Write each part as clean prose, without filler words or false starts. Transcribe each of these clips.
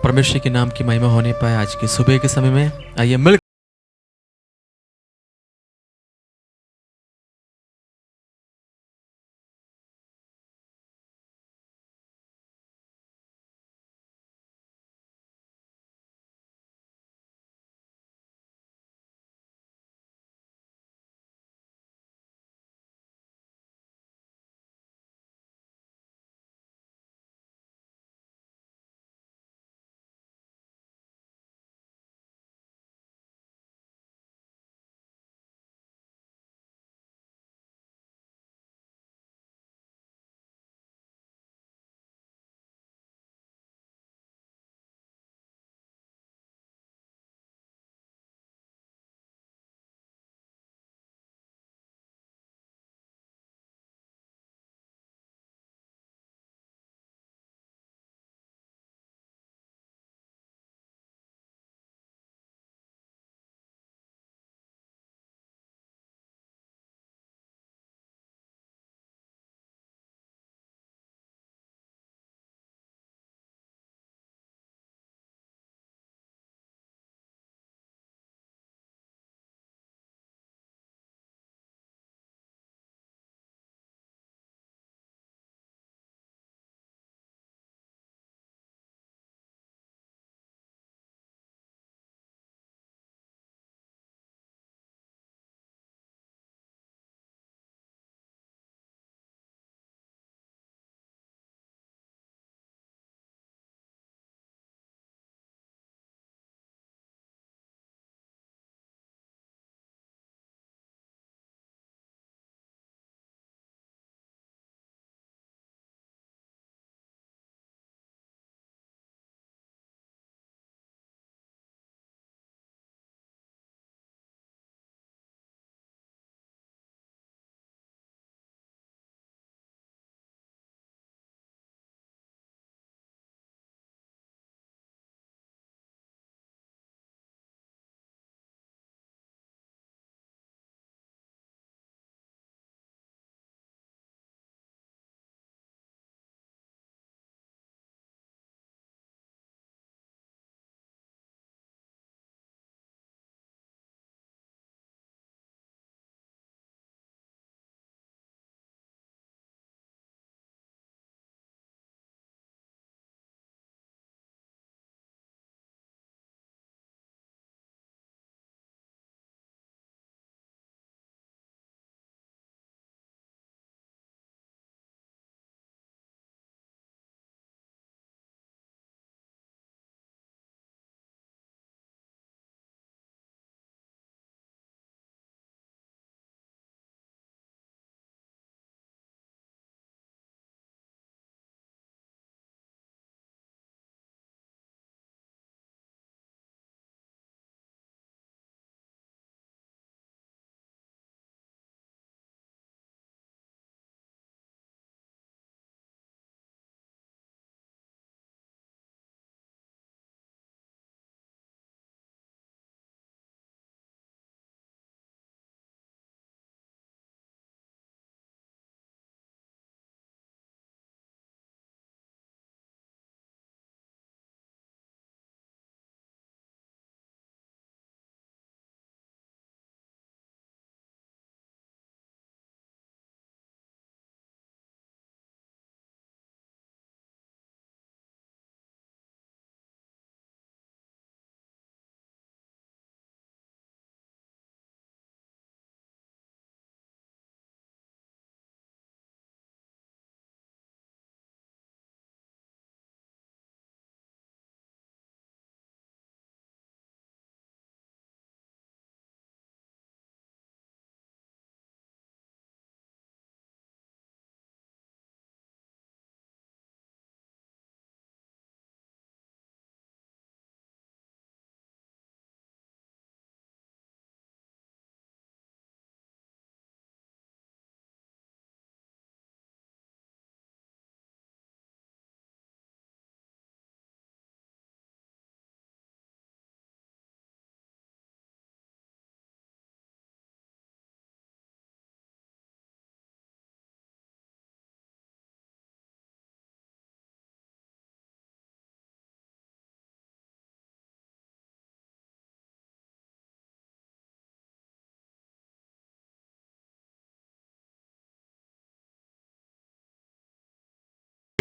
परमेश्वर के नाम की महिमा होने पाए आज की सुबह के समय में। आइए मिल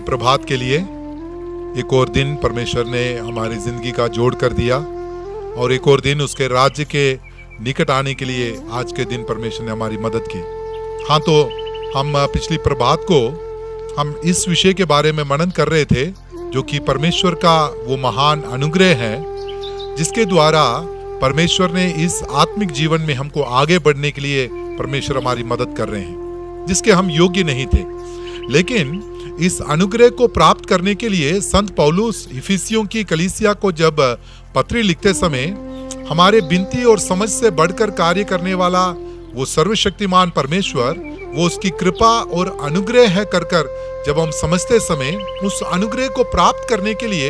प्रभात के लिए। एक और दिन परमेश्वर ने हमारी जिंदगी का जोड़ कर दिया और एक और दिन उसके राज्य के निकट आने के लिए आज के दिन परमेश्वर ने हमारी मदद की। हाँ, तो हम पिछली प्रभात को हम इस विषय के बारे में मनन कर रहे थे, जो कि परमेश्वर का वो महान अनुग्रह है जिसके द्वारा परमेश्वर ने इस आत्मिक जीवन में हमको आगे बढ़ने के लिए परमेश्वर हमारी मदद कर रहे हैं, जिसके हम योग्य नहीं थे। लेकिन इस अनुग्रह को प्राप्त करने के लिए संत पौलुस इफिसियों की कलीसिया को जब पत्री लिखते समय हमारे विनती और समझ से बढ़कर कार्य करने वाला वो सर्वशक्तिमान परमेश्वर, वो उसकी कृपा और अनुग्रह है कर जब हम समझते समय उस अनुग्रह को प्राप्त करने के लिए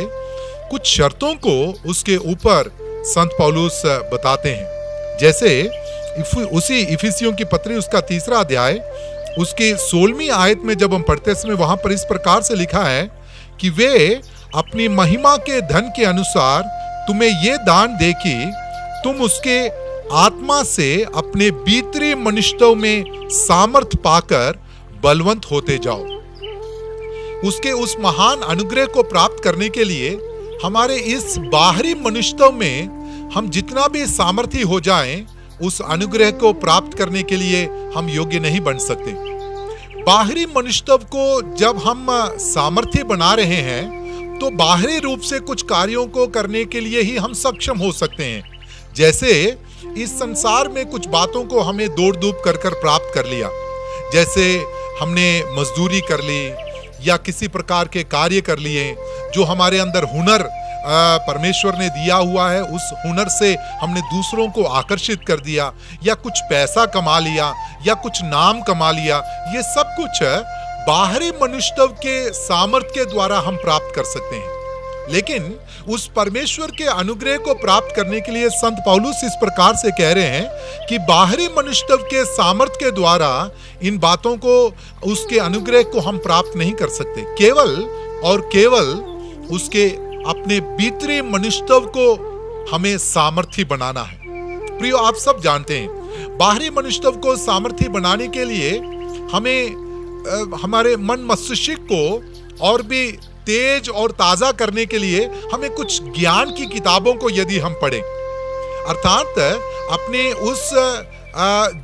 कुछ शर्तों को उसके ऊपर संत पौलुस बताते हैं। जैसे उसी इफिसियों की पत्री उसका 3 अध्याय उसकी 16वीं आयत में जब हम पढ़ते समय वहां पर इस प्रकार से लिखा है कि वे अपनी महिमा के धन के अनुसार तुम्हें ये दान दे कि तुम उसके आत्मा से अपने भीतरी मनुष्यों में सामर्थ पाकर बलवंत होते जाओ। उसके उस महान अनुग्रह को प्राप्त करने के लिए हमारे इस बाहरी मनुष्यों में हम जितना भी सामर्थी हो जाएं, उस अनुग्रह को प्राप्त करने के लिए हम योग्य नहीं बन सकते। बाहरी मनुष्यत्व को जब हम सामर्थ्य बना रहे हैं तो बाहरी रूप से कुछ कार्यों को करने के लिए ही हम सक्षम हो सकते हैं। जैसे इस संसार में कुछ बातों को हमें दौड़ धूप कर प्राप्त कर लिया, जैसे हमने मजदूरी कर ली या किसी प्रकार के कार्य कर लिए, जो हमारे अंदर हुनर परमेश्वर ने दिया हुआ है, उस हुनर से हमने दूसरों को आकर्षित कर दिया, या कुछ पैसा कमा लिया या कुछ नाम कमा लिया। ये सब कुछ बाहरी मनुष्यत्व के सामर्थ्य के द्वारा हम प्राप्त कर सकते हैं। लेकिन उस परमेश्वर के अनुग्रह को प्राप्त करने के लिए संत पौलुस इस प्रकार से कह रहे हैं कि बाहरी मनुष्यत्व के सामर्थ्य के द्वारा इन बातों को, उसके अनुग्रह को हम प्राप्त नहीं कर सकते। केवल और केवल उसके अपने भीतरी मनुष्यत्व को हमें सामर्थी बनाना है। प्रियो, आप सब जानते हैं बाहरी मनुष्यत्व को सामर्थी बनाने के लिए हमें हमारे मन मस्तिष्क को और भी तेज और ताजा करने के लिए हमें कुछ ज्ञान की किताबों को यदि हम पढ़ें, अर्थात अपने उस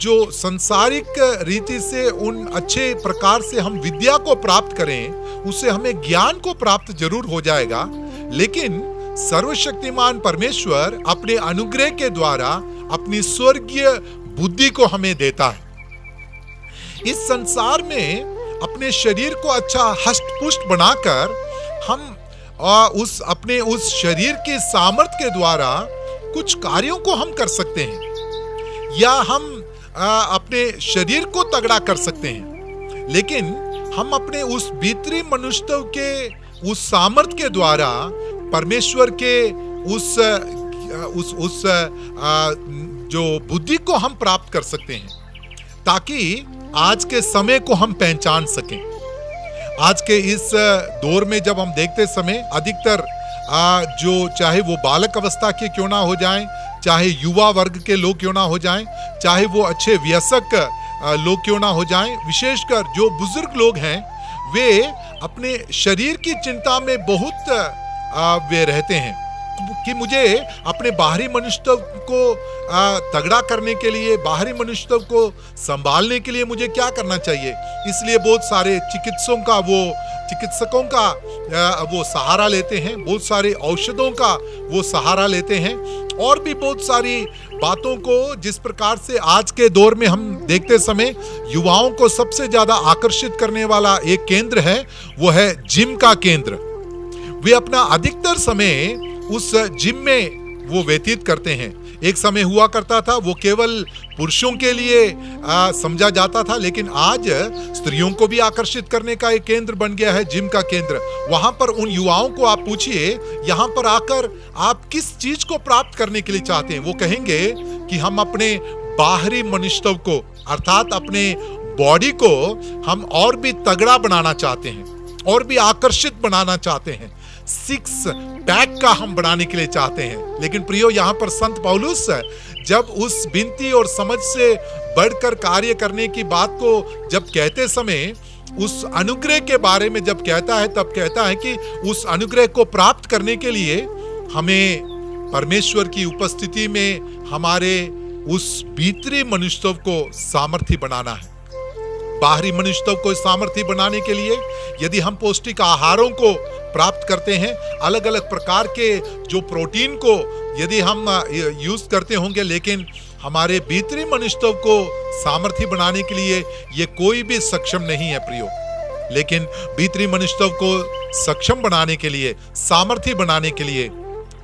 जो सांसारिक रीति से उन अच्छे प्रकार से हम विद्या को प्राप्त करें, उससे हमें ज्ञान को प्राप्त जरूर हो जाएगा। लेकिन सर्वशक्तिमान परमेश्वर अपने अनुग्रह के द्वारा अपनी स्वर्गीय बुद्धि को हमें देता है। इस संसार में अपने शरीर को अच्छा हष्ट-पुष्ट बनाकर हम उस शरीर के सामर्थ्य के द्वारा कुछ कार्यों को हम कर सकते हैं, या हम अपने शरीर को तगड़ा कर सकते हैं। लेकिन हम अपने उस भीतरी मनुष्यत्व के उस सामर्थ्य के द्वारा परमेश्वर के उस जो बुद्धि को हम प्राप्त कर सकते हैं, ताकि आज के समय को हम पहचान सकें। आज के इस दौर में जब हम देखते समय अधिकतर जो चाहे वो बालक अवस्था के क्यों ना हो जाएं, चाहे युवा वर्ग के लोग क्यों ना हो जाएं, चाहे वो अच्छे वयस्क लोग क्यों ना हो जाएं, विशेषकर जो बुजुर्ग लोग हैं, वे अपने शरीर की चिंता में बहुत वे रहते हैं कि मुझे अपने बाहरी मनुष्यत्व को तगड़ा करने के लिए, बाहरी मनुष्यत्व को संभालने के लिए मुझे क्या करना चाहिए। इसलिए बहुत सारे चिकित्सकों का वो सहारा लेते हैं, बहुत सारे औषधों का वो सहारा लेते हैं, और भी बहुत सारी बातों को, जिस प्रकार से आज के दौर में हम देखते समय युवाओं को सबसे ज्यादा आकर्षित करने वाला एक केंद्र है, वो है जिम का केंद्र। वे अपना अधिकतर समय उस जिम में वो व्यतीत करते हैं। एक समय हुआ करता था वो केवल पुरुषों के लिए समझा जाता था, लेकिन आज स्त्रियों को भी आकर्षित करने का एक केंद्र बन गया है जिम का केंद्र। वहां पर उन युवाओं को आप पूछिए, यहाँ पर आकर आप किस चीज को प्राप्त करने के लिए चाहते हैं, वो कहेंगे कि हम अपने बाहरी मनुष्यत्व को, अर्थात अपने बॉडी को हम और भी तगड़ा बनाना चाहते हैं, और भी आकर्षित बनाना चाहते हैं, 6 पैक का हम बनाने के लिए चाहते हैं। लेकिन प्रियो, यहाँ पर संत पौलुस जब उस विनती और समझ से बढ़कर कार्य करने की बात को जब कहते समय उस अनुग्रह के बारे में जब कहता है तब कहता है कि उस अनुग्रह को प्राप्त करने के लिए हमें परमेश्वर की उपस्थिति में हमारे उस भीतरी मनुष्य को सामर्थी बनाना है। बाहरी मनुष्य को सामर्थी बनाने के लिए यदि हम पौष्टिक आहारों को प्राप्त करते हैं, अलग अलग प्रकार के जो प्रोटीन को यदि हम यूज करते होंगे, लेकिन हमारे भीतरी मनुष्य को सामर्थी बनाने के लिए ये कोई भी सक्षम नहीं है प्रियो। लेकिन भीतरी मनुष्य को सक्षम बनाने के लिए, सामर्थी बनाने के लिए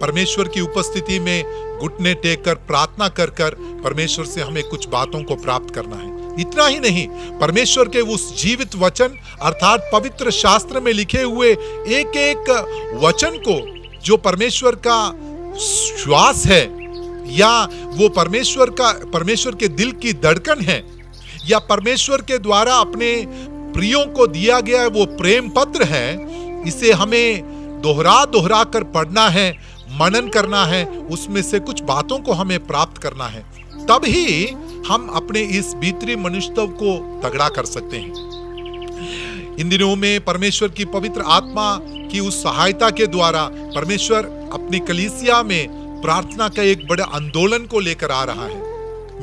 परमेश्वर की उपस्थिति में घुटने टेक कर प्रार्थना कर कर परमेश्वर से हमें कुछ बातों को प्राप्त करना है। इतना ही नहीं, परमेश्वर के उस जीवित वचन अर्थात पवित्र शास्त्र में लिखे हुए एक एक वचन को, जो परमेश्वर का श्वास है या वो परमेश्वर के दिल की धड़कन है, या परमेश्वर के द्वारा अपने प्रियों को दिया गया वो प्रेम पत्र है, इसे हमें दोहरा कर पढ़ना है, मनन करना है, उसमें से कुछ बातों को हमें प्राप्त करना है। तब ही हम अपने इस भीतरी मनुष्य को तगड़ा कर सकते हैं। इन दिनों में परमेश्वर की पवित्र आत्मा की उस सहायता के द्वारा परमेश्वर अपनी कलीसिया में प्रार्थना का एक बड़ा आंदोलन को लेकर आ रहा है।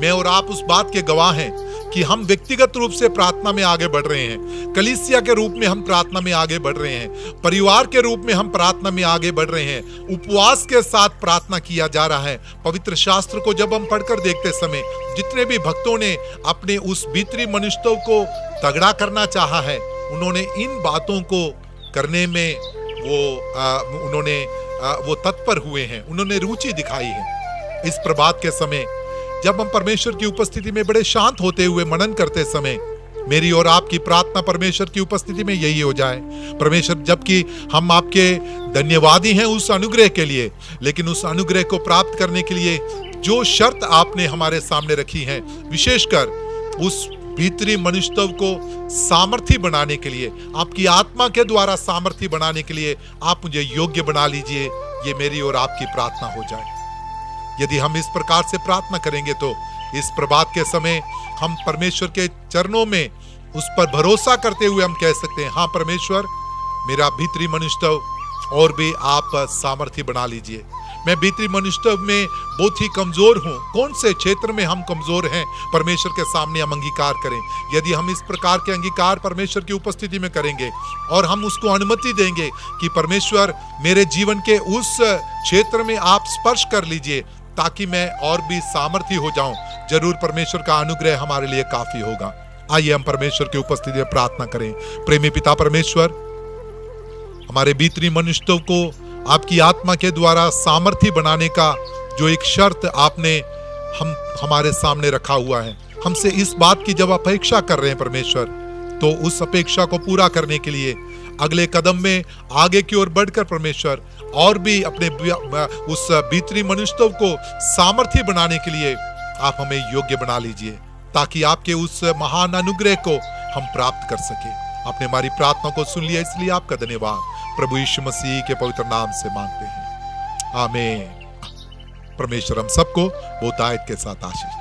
मैं और आप उस बात के गवाह हैं कि हम व्यक्तिगत रूप से प्रार्थना में आगे बढ़ रहे हैं, कलीसिया के रूप में हम प्रार्थना में आगे बढ़ रहे हैं, परिवार के रूप में हम प्रार्थना में आगे बढ़ रहे हैं, उपवास के साथ प्रार्थना किया जा रहा है। पवित्र शास्त्र को जब हम पढ़कर देखते समय जितने भी भक्तों ने अपने उस भीतरी मनुष्य को तगड़ा करना चाहा है, उन्होंने इन बातों को करने में वो तत्पर हुए हैं, उन्होंने रुचि दिखाई है। इस प्रभात के समय जब हम परमेश्वर की उपस्थिति में बड़े शांत होते हुए मनन करते समय मेरी और आपकी प्रार्थना परमेश्वर की उपस्थिति में यही हो जाए, परमेश्वर, जबकि हम आपके धन्यवादी हैं उस अनुग्रह के लिए, लेकिन उस अनुग्रह को प्राप्त करने के लिए जो शर्त आपने हमारे सामने रखी है, विशेषकर उस भीतरी मनुष्य को सामर्थी बनाने के लिए, आपकी आत्मा के द्वारा सामर्थी बनाने के लिए आप मुझे योग्य बना लीजिए, ये मेरी और आपकी प्रार्थना हो जाए। यदि हम इस प्रकार से प्रार्थना करेंगे तो इस प्रभात के समय हम परमेश्वर के चरणों में उस पर भरोसा करते हुए हम कह सकते हैं, हाँ परमेश्वर, मेरा भीतरी मनुष्य और भी आप सामर्थी बना लीजिए। मैं भीतरी मनुष्य में बहुत ही कमजोर हूं। कौन से क्षेत्र में हम कमजोर हैं, परमेश्वर के सामने हम अंगीकार करें। यदि हम इस प्रकार के अंगीकार परमेश्वर की उपस्थिति में करेंगे और हम उसको अनुमति देंगे कि परमेश्वर मेरे जीवन के उस क्षेत्र में आप स्पर्श कर लीजिए ताकि मैं और भी सामर्थी हो जाऊं, जरूर परमेश्वर का अनुग्रह हमारे लिए काफी होगा। आइए हम परमेश्वर की उपस्थिति में प्रार्थना करें। प्रेमी पिता परमेश्वर, हमारे भीतरी मनुष्यों को आपकी आत्मा के द्वारा सामर्थी बनाने का जो एक शर्त आपने हमारे सामने रखा हुआ है, हमसे इस बात की जब अपेक्षा कर रहे हैं परमेश्वर, तो उस अपेक्षा को पूरा करने के लिए अगले कदम में आगे की ओर बढ़कर परमेश्वर और भी अपने उस भीतरी मनुष्यों को सामर्थी बनाने के लिए आप हमें योग्य बना लीजिए, ताकि आपके उस महान अनुग्रह को हम प्राप्त कर सके। आपने हमारी प्रार्थना को सुन लिया, इसलिए आपका धन्यवाद। प्रभु यीशु मसीह के पवित्र नाम से मांगते हैं, आमीन। परमेश्वर हम सबको बहुतायत के साथ आशीष